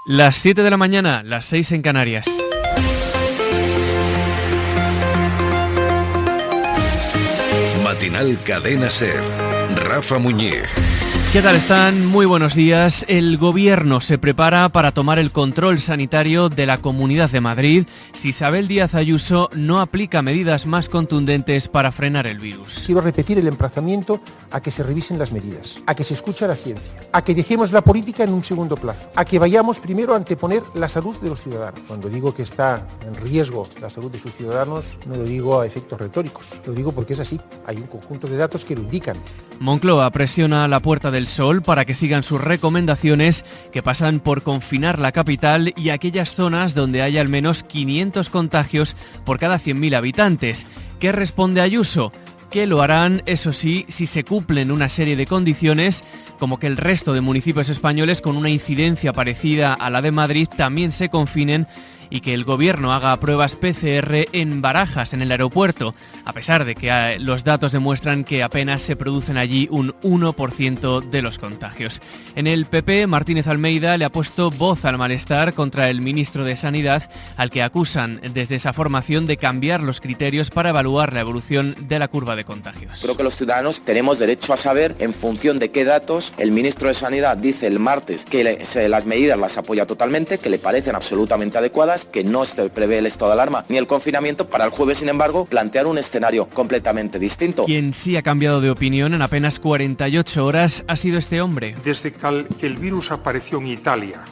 Las 7 de la mañana, las 6 en Canarias. Matinal Cadena SER. Rafa Muñiz. ¿Qué tal están? Muy buenos días. El Gobierno se prepara para tomar el control sanitario de la Comunidad de Madrid si Isabel Díaz Ayuso no aplica medidas más contundentes para frenar el virus. Quiero repetir el emplazamiento a que se revisen las medidas, a que se escuche a la ciencia, a que dejemos la política en un segundo plazo, a que vayamos primero a anteponer la salud de los ciudadanos. Cuando digo que está en riesgo la salud de sus ciudadanos, no lo digo a efectos retóricos, lo digo porque es así. Hay un conjunto de datos que lo indican. Moncloa presiona a la Puerta del Sol para que sigan sus recomendaciones que pasan por confinar la capital y aquellas zonas donde haya al menos 500 contagios por cada 100.000 habitantes. ¿Qué responde Ayuso? Que lo harán, eso sí, si se cumplen una serie de condiciones, como que el resto de municipios españoles con una incidencia parecida a la de Madrid también se confinen y que el Gobierno haga pruebas PCR en Barajas, en el aeropuerto, a pesar de que los datos demuestran que apenas se producen allí un 1% de los contagios. En el PP, Martínez Almeida le ha puesto voz al malestar contra el ministro de Sanidad, al que acusan desde esa formación de cambiar los criterios para evaluar la evolución de la curva de contagios. Creo que los ciudadanos tenemos derecho a saber en función de qué datos el ministro de Sanidad dice el martes que las medidas las apoya totalmente, que le parecen absolutamente adecuadas, que no se prevé el estado de alarma ni el confinamiento, para el jueves, sin embargo, plantear un escenario completamente distinto. Quien sí ha cambiado de opinión en apenas 48 horas ha sido este hombre. Desde que el virus apareció en Italia,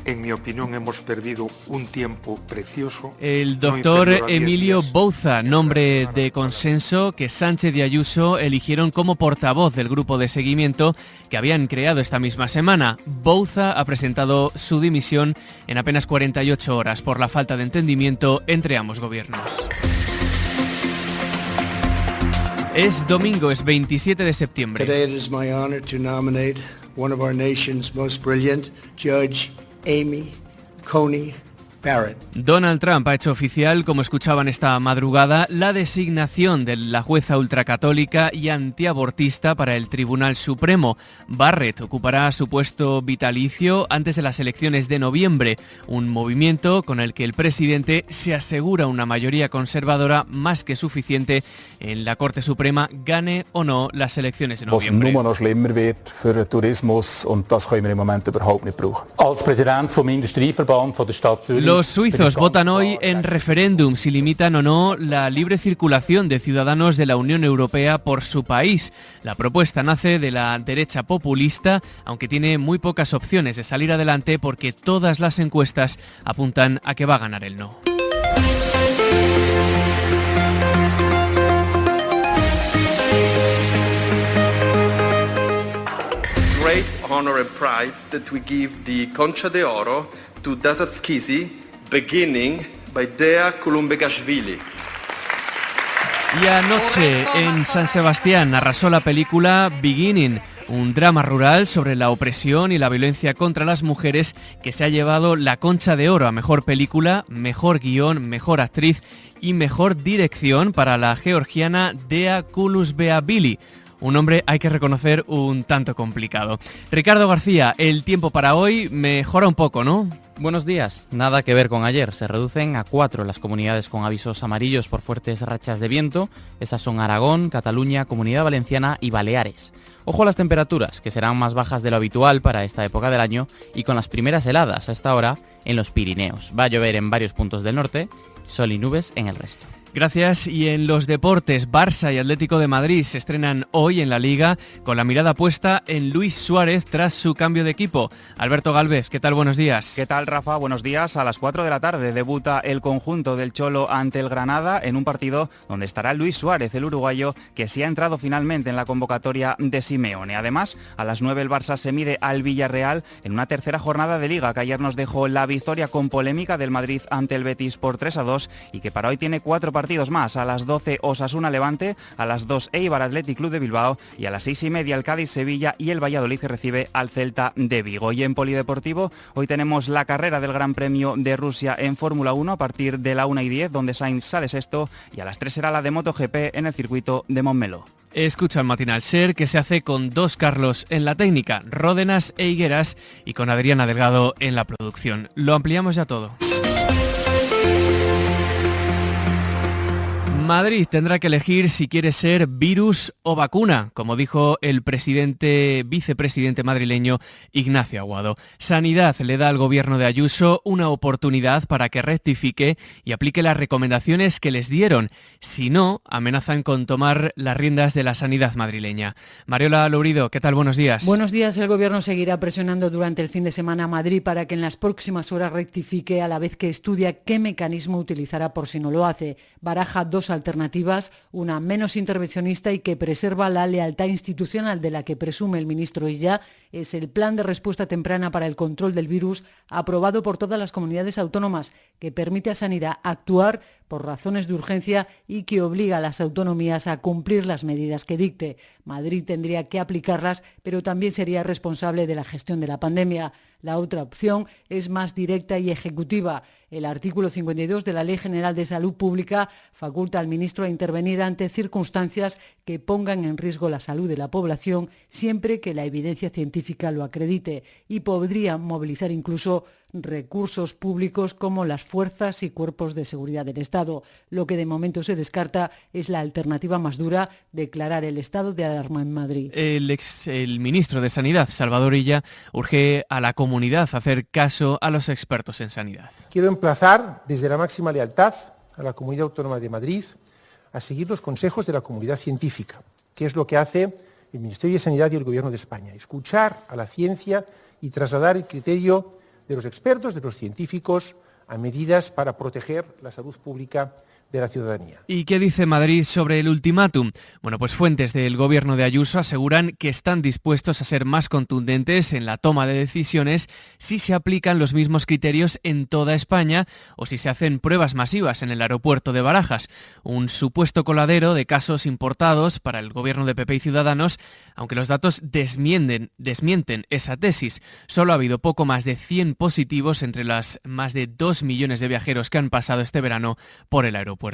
en mi opinión, hemos perdido un tiempo precioso. El doctor Emilio Bouza, nombre de consenso que Sánchez y Ayuso eligieron como portavoz del grupo de seguimiento que habían creado esta misma semana. Bouza ha presentado su dimisión en apenas 48 horas por la falta de entendimiento entre ambos gobiernos. Es domingo, es 27 de septiembre. Today it is my honor to nominate one of our nation's most brilliant, Judge Amy Coney Barrett. Donald Trump ha hecho oficial, como escuchaban esta madrugada, la designación de la jueza ultracatólica y antiabortista para el Tribunal Supremo. Barrett ocupará su puesto vitalicio antes de las elecciones de noviembre, un movimiento con el que el presidente se asegura una mayoría conservadora más que suficiente en la Corte Suprema, gane o no las elecciones de noviembre. Los suizos votan hoy en referéndum si limitan o no la libre circulación de ciudadanos de la Unión Europea por su país. La propuesta nace de la derecha populista, aunque tiene muy pocas opciones de salir adelante porque todas las encuestas apuntan a que va a ganar el no. Great honor and pride that we give the Concha de Oro to Datat Skisi, beginning by Dea Kulumbegashvili. Y anoche en San Sebastián arrasó la película Beginning, un drama rural sobre la opresión y la violencia contra las mujeres que se ha llevado la Concha de Oro a mejor película, mejor guión, mejor actriz y mejor dirección para la georgiana Dea Kulumbegashvili. Un nombre, hay que reconocer, un tanto complicado. Ricardo García, el tiempo para hoy mejora un poco, ¿no? Buenos días. Nada que ver con ayer. Se reducen a 4 las comunidades con avisos amarillos por fuertes rachas de viento. Esas son Aragón, Cataluña, Comunidad Valenciana y Baleares. Ojo a las temperaturas, que serán más bajas de lo habitual para esta época del año y con las primeras heladas a esta hora en los Pirineos. Va a llover en varios puntos del norte, sol y nubes en el resto. Gracias. Y en los deportes, Barça y Atlético de Madrid se estrenan hoy en la Liga con la mirada puesta en Luis Suárez tras su cambio de equipo. Alberto Gálvez, ¿qué tal? Buenos días. ¿Qué tal, Rafa? Buenos días. A las 4 de la tarde debuta el conjunto del Cholo ante el Granada en un partido donde estará Luis Suárez, el uruguayo, que sí ha entrado finalmente en la convocatoria de Simeone. Además, a las 9 el Barça se mide al Villarreal en una tercera jornada de Liga que ayer nos dejó la victoria con polémica del Madrid ante el Betis por 3-2 y que para hoy tiene 4 partidos más. A las 12 Osasuna Levante, a las 2 Eibar Athletic Club de Bilbao y a las 6:30 el Cádiz Sevilla y el Valladolid que recibe al Celta de Vigo. Y en polideportivo hoy tenemos la carrera del Gran Premio de Rusia en Fórmula 1 a partir de la 1:10 donde Sainz sale sexto y a las 3 será la de MotoGP en el circuito de Montmeló. Escucha el Matinal Ser, que se hace con dos Carlos en la técnica, Ródenas e Higueras, y con Adriana Delgado en la producción. Lo ampliamos ya todo. Madrid tendrá que elegir si quiere ser virus o vacuna, como dijo el vicepresidente madrileño Ignacio Aguado. Sanidad le da al gobierno de Ayuso una oportunidad para que rectifique y aplique las recomendaciones que les dieron. Si no, amenazan con tomar las riendas de la sanidad madrileña. Mariola Lourido, ¿qué tal? Buenos días. Buenos días. El gobierno seguirá presionando durante el fin de semana a Madrid para que en las próximas horas rectifique, a la vez que estudia qué mecanismo utilizará por si no lo hace. Baraja dos alternativas, una menos intervencionista y que preserva la lealtad institucional de la que presume el ministro Illa. Es el plan de respuesta temprana para el control del virus aprobado por todas las comunidades autónomas, que permite a Sanidad actuar por razones de urgencia y que obliga a las autonomías a cumplir las medidas que dicte. Madrid tendría que aplicarlas, pero también sería responsable de la gestión de la pandemia. La otra opción es más directa y ejecutiva. El artículo 52 de la Ley General de Salud Pública faculta al ministro a intervenir ante circunstancias que pongan en riesgo la salud de la población, siempre que la evidencia científica lo acredite, y podría movilizar incluso recursos públicos como las fuerzas y cuerpos de seguridad del Estado. Lo que de momento se descarta es la alternativa más dura, declarar el estado de alarma en Madrid. El ministro de Sanidad, Salvador Illa, urge a la comunidad a hacer caso a los expertos en sanidad. Quiero emplazar desde la máxima lealtad a la Comunidad Autónoma de Madrid a seguir los consejos de la comunidad científica, que es lo que hace el Ministerio de Sanidad y el Gobierno de España: escuchar a la ciencia y trasladar el criterio de los expertos, de los científicos, a medidas para proteger la salud pública de la ciudadanía. ¿Y qué dice Madrid sobre el ultimátum? Bueno, pues fuentes del gobierno de Ayuso aseguran que están dispuestos a ser más contundentes en la toma de decisiones si se aplican los mismos criterios en toda España o si se hacen pruebas masivas en el aeropuerto de Barajas. Un supuesto coladero de casos importados para el gobierno de PP y Ciudadanos, aunque los datos desmienten esa tesis. Solo ha habido poco más de 100 positivos entre las más de 2 millones de viajeros que han pasado este verano por el aeropuerto.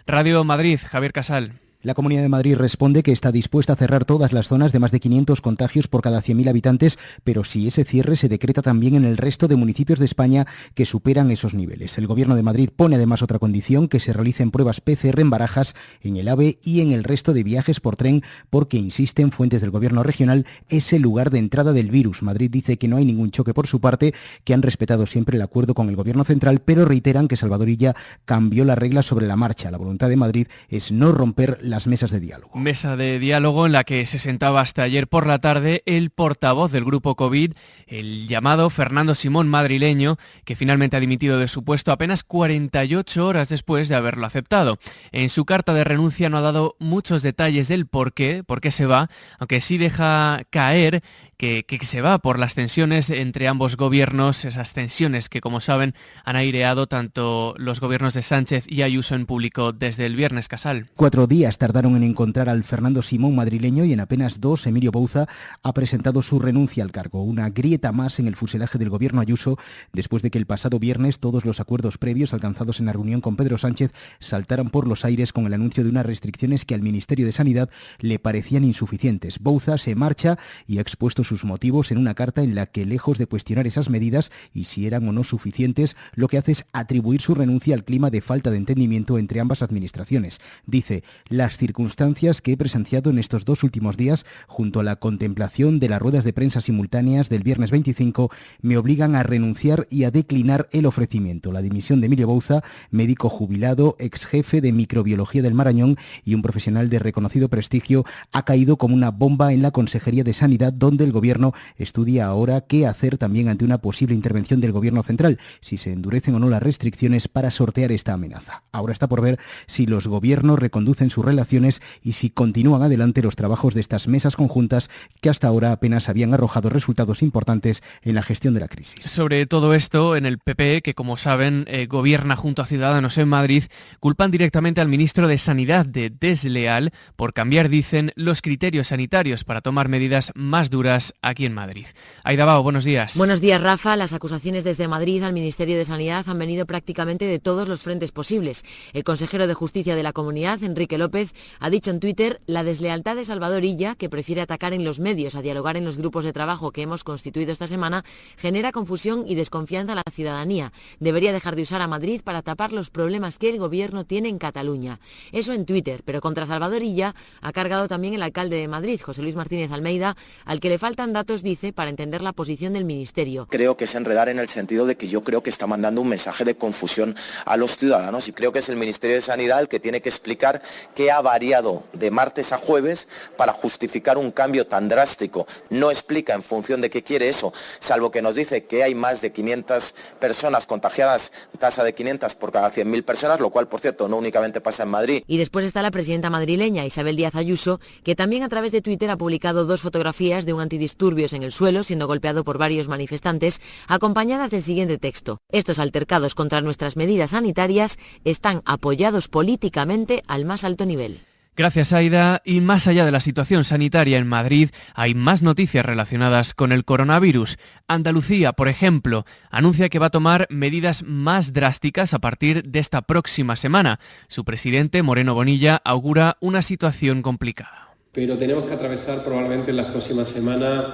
Radio Madrid, Javier Casal. La Comunidad de Madrid responde que está dispuesta a cerrar todas las zonas de más de 500 contagios por cada 100.000 habitantes, pero si ese cierre se decreta también en el resto de municipios de España que superan esos niveles. El Gobierno de Madrid pone además otra condición: que se realicen pruebas PCR en Barajas, en el AVE y en el resto de viajes por tren, porque, insisten fuentes del Gobierno regional, es el lugar de entrada del virus. Madrid dice que no hay ningún choque por su parte, que han respetado siempre el acuerdo con el Gobierno central, pero reiteran que Salvador Illa cambió las reglas sobre la marcha. La voluntad de Madrid es no romper las mesas de diálogo. Mesa de diálogo en la que se sentaba hasta ayer por la tarde el portavoz del grupo COVID, el llamado Fernando Simón madrileño, que finalmente ha dimitido de su puesto apenas 48 horas después de haberlo aceptado. En su carta de renuncia no ha dado muchos detalles del por qué se va, aunque sí deja caer que se va por las tensiones entre ambos gobiernos, esas tensiones que, como saben, han aireado tanto los gobiernos de Sánchez y Ayuso en público desde el viernes. Casal. 4 días tardaron en encontrar al Fernando Simón madrileño y en apenas 2 Emilio Bouza ha presentado su renuncia al cargo. Una grieta más en el fuselaje del gobierno Ayuso después de que el pasado viernes todos los acuerdos previos alcanzados en la reunión con Pedro Sánchez saltaran por los aires con el anuncio de unas restricciones que al Ministerio de Sanidad le parecían insuficientes. Bouza se marcha y ha expuesto sus motivos en una carta en la que, lejos de cuestionar esas medidas y si eran o no suficientes, lo que hace es atribuir su renuncia al clima de falta de entendimiento entre ambas administraciones. Dice: las circunstancias que he presenciado en estos 2 últimos días, junto a la contemplación de las ruedas de prensa simultáneas del viernes 25, me obligan a renunciar y a declinar el ofrecimiento. La dimisión de Emilio Bouza, médico jubilado, ex jefe de microbiología del Marañón y un profesional de reconocido prestigio, ha caído como una bomba en la Consejería de Sanidad, donde el Gobierno estudia ahora qué hacer también ante una posible intervención del Gobierno central, si se endurecen o no las restricciones para sortear esta amenaza. Ahora está por ver si los gobiernos reconducen sus relaciones y si continúan adelante los trabajos de estas mesas conjuntas que hasta ahora apenas habían arrojado resultados importantes en la gestión de la crisis. Sobre todo esto, en el PP, que como saben gobierna junto a Ciudadanos en Madrid, culpan directamente al ministro de Sanidad de desleal por cambiar, dicen, los criterios sanitarios para tomar medidas más duras cifras aquí en Madrid. Aida Bao, buenos días. Buenos días, Rafa. Las acusaciones desde Madrid al Ministerio de Sanidad han venido prácticamente de todos los frentes posibles. El consejero de Justicia de la Comunidad, Enrique López, ha dicho en Twitter: la deslealtad de Salvador Illa, que prefiere atacar en los medios a dialogar en los grupos de trabajo que hemos constituido esta semana, genera confusión y desconfianza a la ciudadanía. Debería dejar de usar a Madrid para tapar los problemas que el gobierno tiene en Cataluña. Eso en Twitter, pero contra Salvador Illa ha cargado también el alcalde de Madrid, José Luis Martínez Almeida, al que le faltan datos, dice, para entender la posición del Ministerio. Creo que es enredar en el sentido de que yo creo que está mandando un mensaje de confusión a los ciudadanos, y creo que es el Ministerio de Sanidad el que tiene que explicar qué ha variado de martes a jueves para justificar un cambio tan drástico. No explica en función de qué quiere eso, salvo que nos dice que hay más de 500 personas contagiadas, tasa de 500 por cada 100.000 personas, lo cual, por cierto, no únicamente pasa en Madrid. Y después está la presidenta madrileña, Isabel Díaz Ayuso, que también a través de Twitter ha publicado 2 fotografías de un antidisturbios en el suelo, siendo golpeado por varios manifestantes, acompañadas del siguiente texto: estos altercados contra nuestras medidas sanitarias están apoyados políticamente al más alto nivel. Gracias, Aida. Y más allá de la situación sanitaria en Madrid, hay más noticias relacionadas con el coronavirus. Andalucía, por ejemplo, anuncia que va a tomar medidas más drásticas a partir de esta próxima semana. Su presidente, Moreno Bonilla, augura una situación complicada. Pero tenemos que atravesar probablemente en las próximas semanas,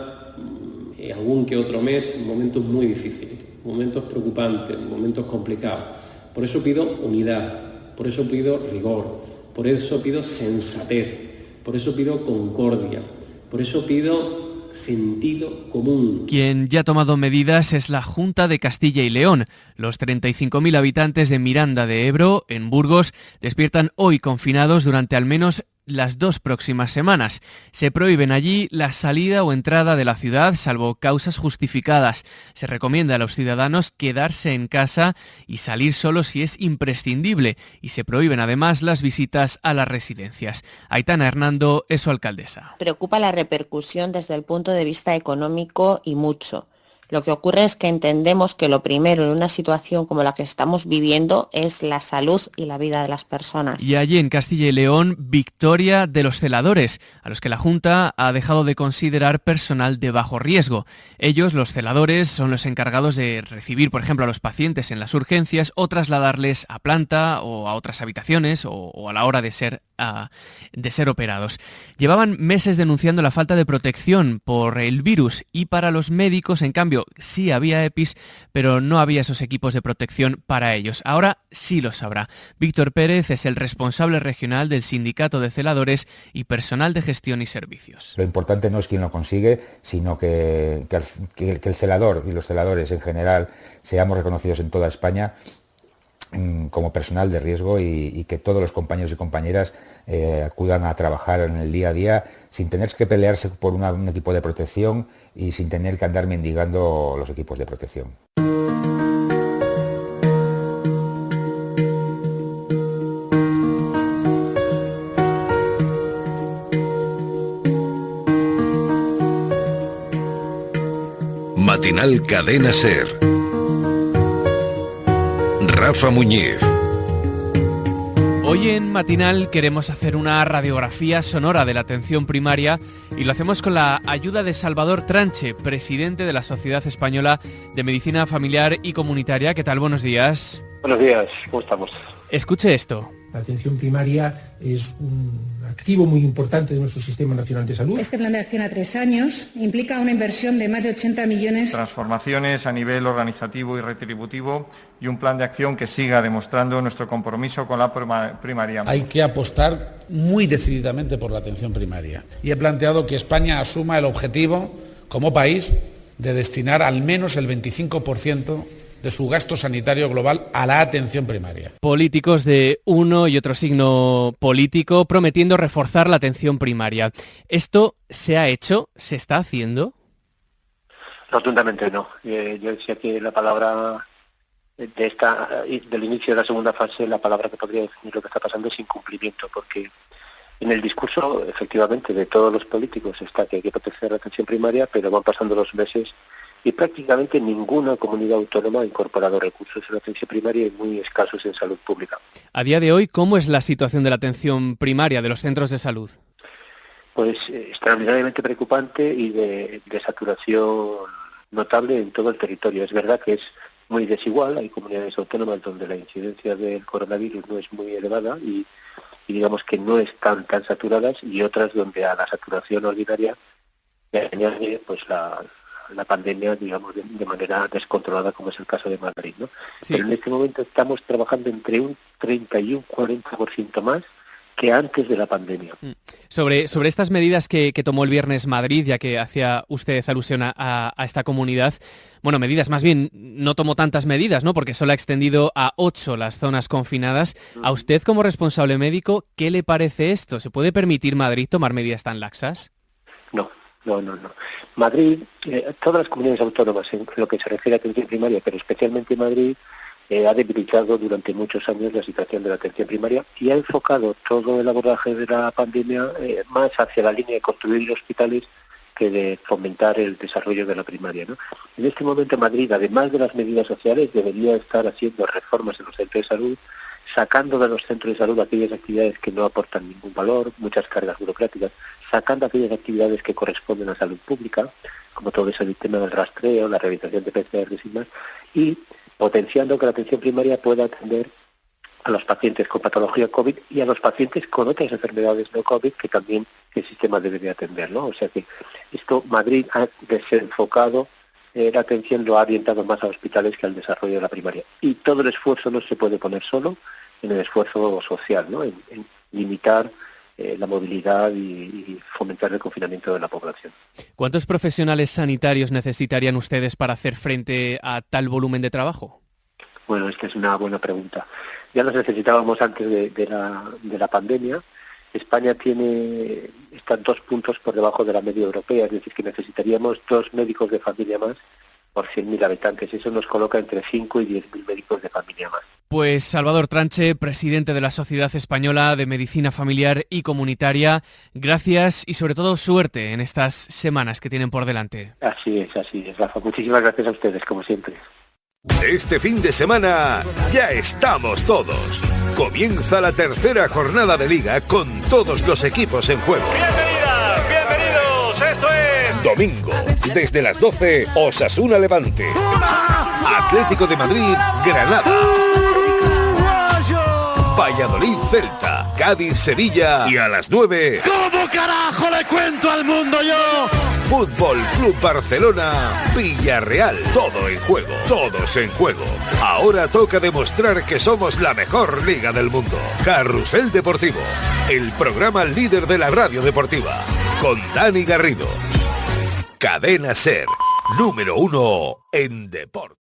algún que otro mes, momentos muy difíciles, momentos preocupantes, momentos complicados. Por eso pido unidad, por eso pido rigor. Por eso pido sensatez, por eso pido concordia, por eso pido sentido común. Quien ya ha tomado medidas es la Junta de Castilla y León. Los 35.000 habitantes de Miranda de Ebro, en Burgos, despiertan hoy confinados durante al menos las 2 próximas semanas. Se prohíben allí la salida o entrada de la ciudad, salvo causas justificadas. Se recomienda a los ciudadanos quedarse en casa y salir solo si es imprescindible. Y se prohíben además las visitas a las residencias. Aitana Hernando es su alcaldesa. Preocupa la repercusión desde el punto de vista económico y mucho. Lo que ocurre es que entendemos que lo primero en una situación como la que estamos viviendo es la salud y la vida de las personas. Y allí en Castilla y León, victoria de los celadores, a los que la Junta ha dejado de considerar personal de bajo riesgo. Ellos, los celadores, son los encargados de recibir, por ejemplo, a los pacientes en las urgencias o trasladarles a planta o a otras habitaciones o a la hora de ser operados. Llevaban meses denunciando la falta de protección por el virus y para los médicos, en cambio, sí había EPIs, pero no había esos equipos de protección para ellos. Ahora sí los habrá. Víctor Pérez es el responsable regional del Sindicato de Celadores y Personal de Gestión y Servicios. Lo importante no es quién lo consigue, sino que el celador y los celadores en general seamos reconocidos en toda España como personal de riesgo y que todos los compañeros y compañeras acudan a trabajar en el día a día sin tener que pelearse por un equipo de protección y sin tener que andar mendigando los equipos de protección. Matinal Cadena SER. Rafa Muñiz. Hoy en Matinal queremos hacer una radiografía sonora de la atención primaria y lo hacemos con la ayuda de Salvador Tranche, presidente de la Sociedad Española de Medicina Familiar y Comunitaria. ¿Qué tal? Buenos días. Buenos días, ¿cómo estamos? Escuche esto. La atención primaria es un activo muy importante de nuestro Sistema Nacional de Salud. Este plan de acción a 3 años implica una inversión de más de 80 millones. Transformaciones a nivel organizativo y retributivo y un plan de acción que siga demostrando nuestro compromiso con la primaria. Hay que apostar muy decididamente por la atención primaria. Y he planteado que España asuma el objetivo, como país, de destinar al menos el 25% de su gasto sanitario global a la atención primaria. Políticos de uno y otro signo político prometiendo reforzar la atención primaria. ¿Esto se ha hecho? ¿Se está haciendo? Rotundamente no. Yo decía que la palabra del inicio de la segunda fase, la palabra que podría definir lo que está pasando es incumplimiento, porque en el discurso, efectivamente, de todos los políticos está que hay que proteger la atención primaria, pero van pasando los meses y prácticamente ninguna comunidad autónoma ha incorporado recursos en la atención primaria y muy escasos en salud pública. A día de hoy, ¿cómo es la situación de la atención primaria de los centros de salud? Pues extraordinariamente preocupante y de saturación notable en todo el territorio. Es verdad que es muy desigual, hay comunidades autónomas donde la incidencia del coronavirus no es muy elevada y digamos que no están tan saturadas, y otras donde a la saturación ordinaria se añade pues la pandemia, digamos, de manera descontrolada, como es el caso de Madrid, ¿no? Sí. Pero en este momento estamos trabajando entre un 30 y un 40% más que antes de la pandemia. Sobre estas medidas que tomó el viernes Madrid, ya que hacía usted alusión a esta comunidad, bueno, medidas, más bien no tomó tantas medidas, ¿no? Porque solo ha extendido a 8 las zonas confinadas. A usted, como responsable médico, ¿qué le parece esto? ¿Se puede permitir Madrid tomar medidas tan laxas? No. Madrid, todas las comunidades autónomas en lo que se refiere a atención primaria, pero especialmente Madrid, ha debilitado durante muchos años la situación de la atención primaria y ha enfocado todo el abordaje de la pandemia más hacia la línea de construir hospitales que de fomentar el desarrollo de la primaria, ¿no? En este momento Madrid, además de las medidas sociales, debería estar haciendo reformas en los centros de salud, sacando de los centros de salud aquellas actividades que no aportan ningún valor, muchas cargas burocráticas, sacando aquellas actividades que corresponden a salud pública, como todo eso, el tema del rastreo, la realización de PCR y más, y potenciando que la atención primaria pueda atender a los pacientes con patología COVID y a los pacientes con otras enfermedades no COVID que también el sistema debe de atender, ¿no? O sea que esto Madrid ha desenfocado la atención, lo ha orientado más a hospitales que al desarrollo de la primaria. Y todo el esfuerzo no se puede poner solo en el esfuerzo social, ¿no? En limitar la movilidad y fomentar el confinamiento de la población. ¿Cuántos profesionales sanitarios necesitarían ustedes para hacer frente a tal volumen de trabajo? Bueno, esta es una buena pregunta. Ya los necesitábamos antes de la pandemia. España está 2 puntos por debajo de la media europea, es decir, que necesitaríamos 2 médicos de familia más por 100.000 habitantes. Eso nos coloca entre 5 y 10.000 médicos de familia más. Pues Salvador Tranche, presidente de la Sociedad Española de Medicina Familiar y Comunitaria, gracias y sobre todo suerte en estas semanas que tienen por delante. Así es, Rafa. Muchísimas gracias a ustedes, como siempre. Este fin de semana ya estamos todos. Comienza la tercera jornada de Liga con todos los equipos en juego. Bienvenidas, bienvenidos, esto es... Domingo, desde las 12, Osasuna Levante. Atlético de Madrid, Granada. Valladolid, Celta. Cádiz, Sevilla. Y a las 9... ¿Cómo carajo le cuento al mundo yo? Fútbol Club Barcelona, Villarreal. Todo en juego, todos en juego. Ahora toca demostrar que somos la mejor liga del mundo. Carrusel Deportivo, el programa líder de la radio deportiva. Con Dani Garrido. Cadena SER, número 1 en deporte.